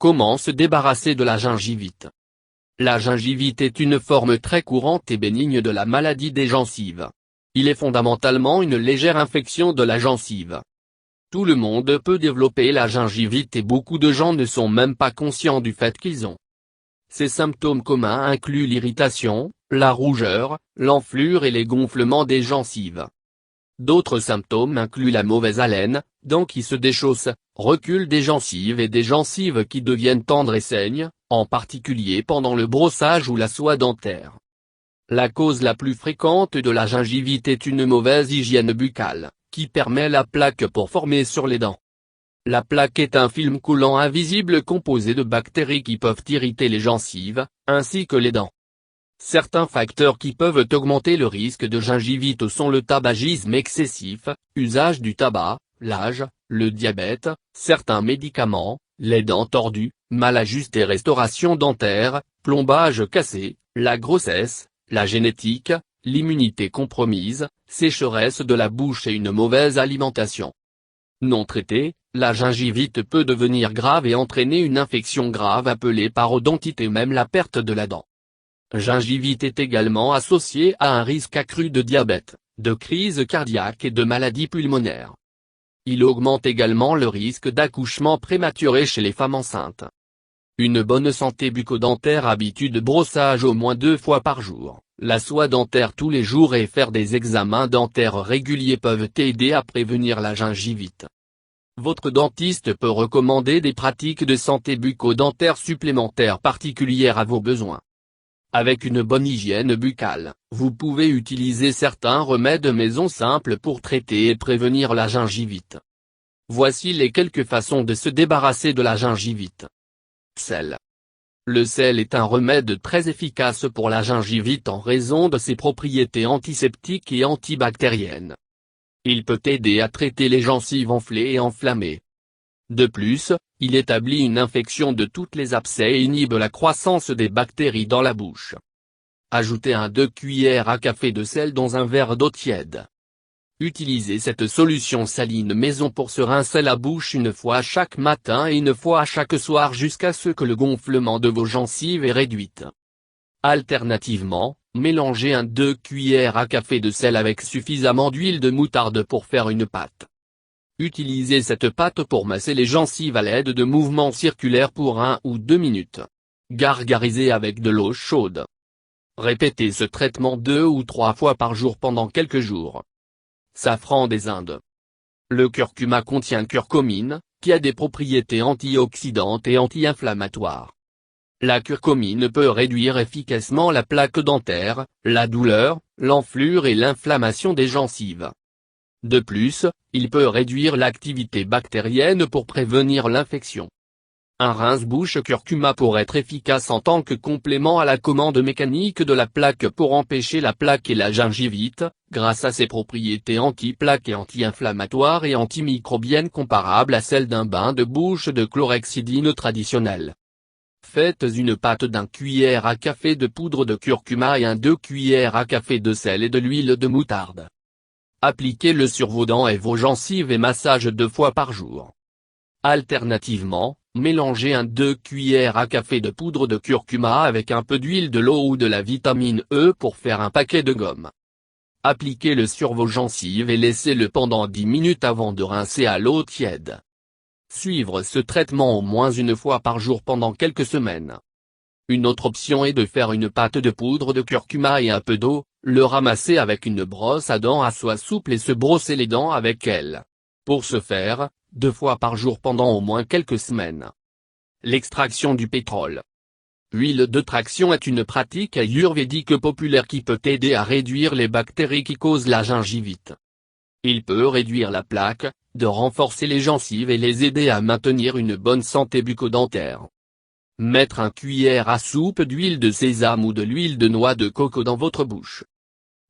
Comment se débarrasser de la gingivite? La gingivite est une forme très courante et bénigne de la maladie des gencives. Il est fondamentalement une légère infection de la gencive. Tout le monde peut développer la gingivite et beaucoup de gens ne sont même pas conscients du fait qu'ils ont. Ces symptômes communs incluent l'irritation, la rougeur, l'enflure et les gonflements des gencives. D'autres symptômes incluent la mauvaise haleine, dents qui se déchaussent, recul des gencives et des gencives qui deviennent tendres et saignent, en particulier pendant le brossage ou la soie dentaire. La cause la plus fréquente de la gingivite est une mauvaise hygiène buccale, qui permet la plaque pour former sur les dents. La plaque est un film coulant invisible composé de bactéries qui peuvent irriter les gencives, ainsi que les dents. Certains facteurs qui peuvent augmenter le risque de gingivite sont le tabagisme excessif, usage du tabac, l'âge, le diabète, certains médicaments, les dents tordues, mal ajustées, restauration dentaire, plombage cassé, la grossesse, la génétique, l'immunité compromise, sécheresse de la bouche et une mauvaise alimentation. Non traitée, la gingivite peut devenir grave et entraîner une infection grave appelée parodontite et même la perte de la dent. Gingivite est également associée à un risque accru de diabète, de crise cardiaque et de maladies pulmonaires. Il augmente également le risque d'accouchement prématuré chez les femmes enceintes. Une bonne santé bucco-dentaire, habitude de brossage au moins 2 fois par jour, la soie dentaire tous les jours et faire des examens dentaires réguliers peuvent aider à prévenir la gingivite. Votre dentiste peut recommander des pratiques de santé bucco-dentaire supplémentaires particulières à vos besoins. Avec une bonne hygiène buccale, vous pouvez utiliser certains remèdes maison simples pour traiter et prévenir la gingivite. Voici les quelques façons de se débarrasser de la gingivite. Sel. Le sel est un remède très efficace pour la gingivite en raison de ses propriétés antiseptiques et antibactériennes. Il peut aider à traiter les gencives enflées et enflammées. De plus, il établit une infection de toutes les abcès et inhibe la croissance des bactéries dans la bouche. Ajoutez 2 cuillères à café de sel dans un verre d'eau tiède. Utilisez cette solution saline maison pour se rincer la bouche une fois chaque matin et une fois chaque soir jusqu'à ce que le gonflement de vos gencives est réduit. Alternativement, mélangez 2 cuillères à café de sel avec suffisamment d'huile de moutarde pour faire une pâte. Utilisez cette pâte pour masser les gencives à l'aide de mouvements circulaires pour 1 ou 2 minutes. Gargarisez avec de l'eau chaude. Répétez ce traitement 2 ou 3 fois par jour pendant quelques jours. Safran des Indes. Le curcuma contient curcumine, qui a des propriétés antioxydantes et anti-inflammatoires. La curcumine peut réduire efficacement la plaque dentaire, la douleur, l'enflure et l'inflammation des gencives. De plus, il peut réduire l'activité bactérienne pour prévenir l'infection. Un rince-bouche curcuma pourrait être efficace en tant que complément à la commande mécanique de la plaque pour empêcher la plaque et la gingivite, grâce à ses propriétés anti-plaques et anti-inflammatoires et antimicrobiennes comparables à celles d'un bain de bouche de chlorhexidine traditionnel. Faites une pâte d'1 cuillère à café de poudre de curcuma et 2 cuillères à café de sel et de l'huile de moutarde. Appliquez-le sur vos dents et vos gencives et massage 2 fois par jour. Alternativement, mélangez 2 cuillères à café de poudre de curcuma avec un peu d'huile de l'eau ou de la vitamine E pour faire un paquet de gomme. Appliquez-le sur vos gencives et laissez-le pendant 10 minutes avant de rincer à l'eau tiède. Suivre ce traitement au moins 1 fois par jour pendant quelques semaines. Une autre option est de faire une pâte de poudre de curcuma et un peu d'eau, le ramasser avec une brosse à dents à soie souple et se brosser les dents avec elle. Pour ce faire, 2 fois par jour pendant au moins quelques semaines. L'extraction du pétrole. L'huile de traction est une pratique ayurvédique populaire qui peut aider à réduire les bactéries qui causent la gingivite. Il peut réduire la plaque, de renforcer les gencives et les aider à maintenir une bonne santé bucco-dentaire. Mettre 1 cuillère à soupe d'huile de sésame ou de l'huile de noix de coco dans votre bouche.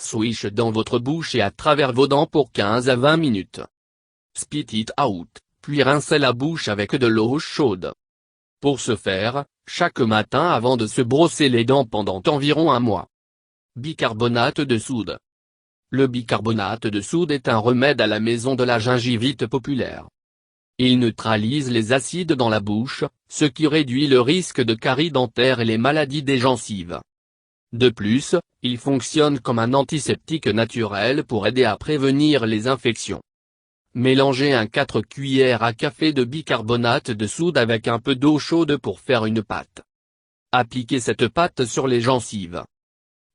Swish dans votre bouche et à travers vos dents pour 15 à 20 minutes. Spit it out, puis rincez la bouche avec de l'eau chaude. Pour ce faire, chaque matin avant de se brosser les dents pendant environ 1 mois. Bicarbonate de soude. Le bicarbonate de soude est un remède à la maison de la gingivite populaire. Il neutralise les acides dans la bouche, ce qui réduit le risque de caries dentaires et les maladies des gencives. De plus, il fonctionne comme un antiseptique naturel pour aider à prévenir les infections. Mélangez 4 cuillères à café de bicarbonate de soude avec un peu d'eau chaude pour faire une pâte. Appliquez cette pâte sur les gencives.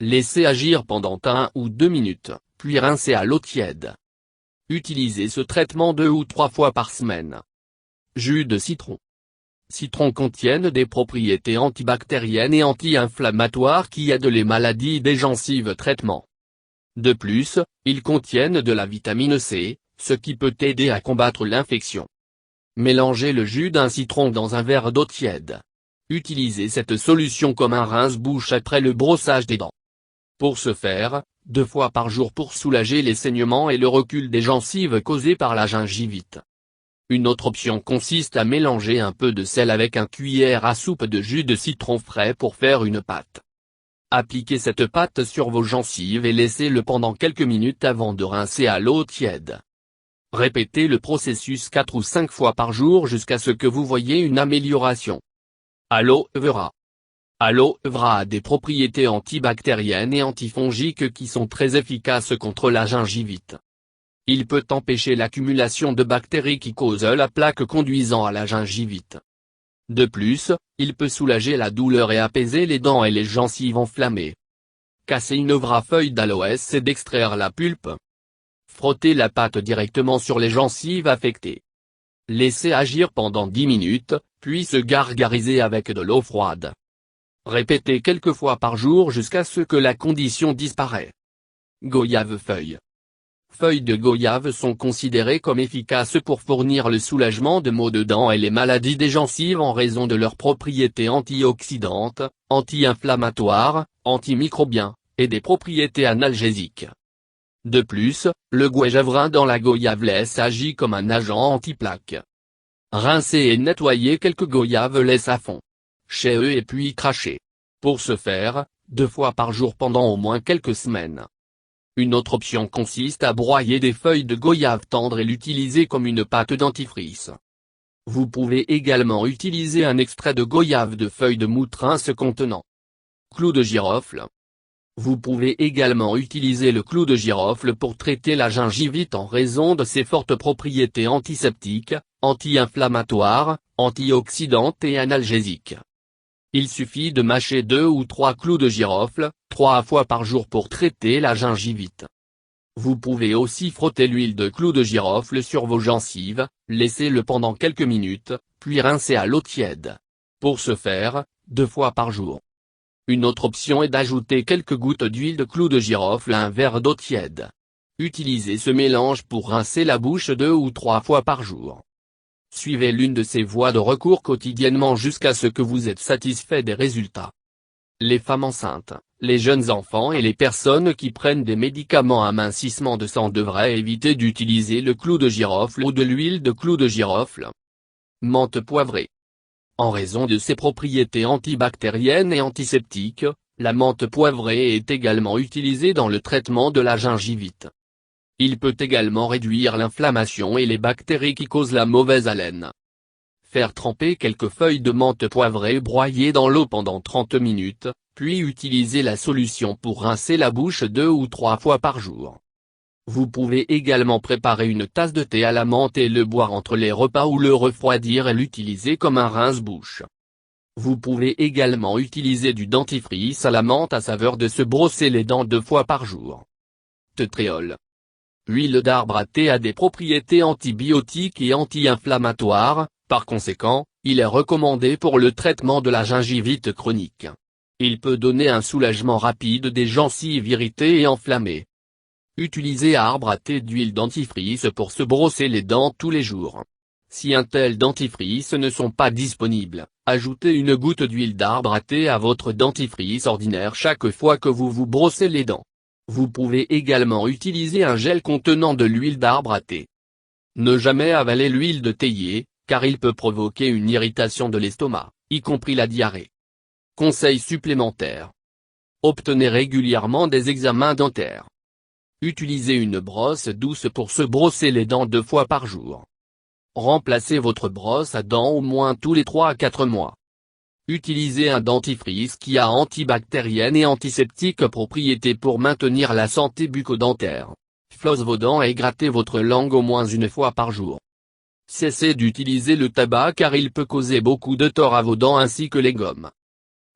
Laissez agir pendant 1 ou 2 minutes, puis rincez à l'eau tiède. Utilisez ce traitement 2 ou 3 fois par semaine. Jus de citron. Citron contiennent des propriétés antibactériennes et anti-inflammatoires qui aident les maladies des gencives. Traitement. De plus, ils contiennent de la vitamine C, ce qui peut aider à combattre l'infection. Mélangez le jus d'un citron dans un verre d'eau tiède. Utilisez cette solution comme un rince-bouche après le brossage des dents. Pour ce faire, 2 fois par jour pour soulager les saignements et le recul des gencives causés par la gingivite. Une autre option consiste à mélanger un peu de sel avec 1 cuillère à soupe de jus de citron frais pour faire une pâte. Appliquez cette pâte sur vos gencives et laissez-le pendant quelques minutes avant de rincer à l'eau tiède. Répétez le processus 4 ou 5 fois par jour jusqu'à ce que vous voyez une amélioration. Aloe vera. Aloe vera a des propriétés antibactériennes et antifongiques qui sont très efficaces contre la gingivite. Il peut empêcher l'accumulation de bactéries qui causent la plaque conduisant à la gingivite. De plus, il peut soulager la douleur et apaiser les dents et les gencives enflammées. Casser une feuille d'aloès et d'extraire la pulpe. Frottez la pâte directement sur les gencives affectées. Laissez agir pendant 10 minutes, puis se gargariser avec de l'eau froide. Répétez quelques fois par jour jusqu'à ce que la condition disparaisse. Goyave feuille. Feuilles de goyave sont considérées comme efficaces pour fournir le soulagement de maux de dents et les maladies des gencives en raison de leurs propriétés antioxydantes, anti-inflammatoires, antimicrobiens, et des propriétés analgésiques. De plus, le goyavrin dans la goyave laisse agit comme un agent anti-plaque. Rincez et nettoyez quelques goyaves laisse à fond. Chez eux et puis crachez. Pour ce faire, 2 fois par jour pendant au moins quelques semaines. Une autre option consiste à broyer des feuilles de goyave tendres et l'utiliser comme une pâte dentifrice. Vous pouvez également utiliser un extrait de goyave de feuilles de moutrin se contenant clou de girofle. Vous pouvez également utiliser le clou de girofle pour traiter la gingivite en raison de ses fortes propriétés antiseptiques, anti-inflammatoires, antioxydantes et analgésiques. Il suffit de mâcher 2 ou 3 clous de girofle, 3 fois par jour pour traiter la gingivite. Vous pouvez aussi frotter l'huile de clou de girofle sur vos gencives, laissez-le pendant quelques minutes, puis rincer à l'eau tiède. Pour ce faire, 2 fois par jour. Une autre option est d'ajouter quelques gouttes d'huile de clou de girofle à un verre d'eau tiède. Utilisez ce mélange pour rincer la bouche 2 ou 3 fois par jour. Suivez l'une de ces voies de recours quotidiennement jusqu'à ce que vous êtes satisfait des résultats. Les femmes enceintes, les jeunes enfants et les personnes qui prennent des médicaments à amincissement de sang devraient éviter d'utiliser le clou de girofle ou de l'huile de clou de girofle. Menthe poivrée. En raison de ses propriétés antibactériennes et antiseptiques, la menthe poivrée est également utilisée dans le traitement de la gingivite. Il peut également réduire l'inflammation et les bactéries qui causent la mauvaise haleine. Faire tremper quelques feuilles de menthe poivrée broyées dans l'eau pendant 30 minutes, puis utiliser la solution pour rincer la bouche 2 ou 3 fois par jour. Vous pouvez également préparer une tasse de thé à la menthe et le boire entre les repas ou le refroidir et l'utiliser comme un rince-bouche. Vous pouvez également utiliser du dentifrice à la menthe à saveur de se brosser les dents 2 fois par jour. Tétréol. L'huile d'arbre à thé a des propriétés antibiotiques et anti-inflammatoires, par conséquent, il est recommandé pour le traitement de la gingivite chronique. Il peut donner un soulagement rapide des gencives irritées et enflammées. Utilisez arbre à thé d'huile dentifrice pour se brosser les dents tous les jours. Si un tel dentifrice ne sont pas disponibles, ajoutez une goutte d'huile d'arbre à thé à votre dentifrice ordinaire chaque fois que vous vous brossez les dents. Vous pouvez également utiliser un gel contenant de l'huile d'arbre à thé. Ne jamais avaler l'huile de théier, car il peut provoquer une irritation de l'estomac, y compris la diarrhée. Conseils supplémentaires. Obtenez régulièrement des examens dentaires. Utilisez une brosse douce pour se brosser les dents 2 fois par jour. Remplacez votre brosse à dents au moins tous les 3 à 4 mois. Utilisez un dentifrice qui a antibactérienne et antiseptique propriétés pour maintenir la santé bucco-dentaire. Flosse vos dents et grattez votre langue au moins une fois par jour. Cessez d'utiliser le tabac car il peut causer beaucoup de tort à vos dents ainsi que les gommes.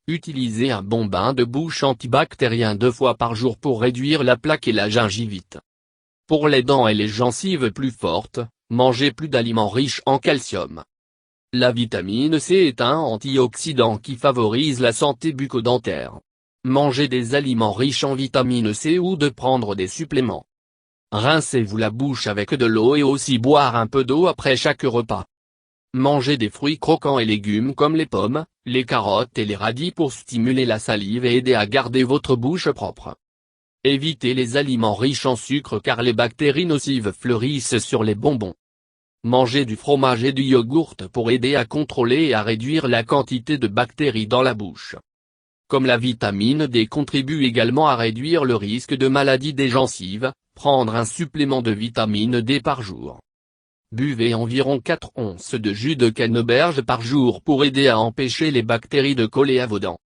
Utilisez un bon bain de bouche antibactérien 2 fois par jour pour réduire la plaque et la gingivite. Pour les dents et les gencives plus fortes, mangez plus d'aliments riches en calcium. La vitamine C est un antioxydant qui favorise la santé bucco-dentaire. Mangez des aliments riches en vitamine C ou de prendre des suppléments. Rincez-vous la bouche avec de l'eau et aussi boire un peu d'eau après chaque repas. Mangez des fruits croquants et légumes comme les pommes, les carottes et les radis pour stimuler la salive et aider à garder votre bouche propre. Évitez les aliments riches en sucre car les bactéries nocives fleurissent sur les bonbons. Mangez du fromage et du yogourt pour aider à contrôler et à réduire la quantité de bactéries dans la bouche. Comme la vitamine D contribue également à réduire le risque de maladie des gencives, prendre un supplément de vitamine D par jour. Buvez environ 4 onces de jus de canneberge par jour pour aider à empêcher les bactéries de coller à vos dents.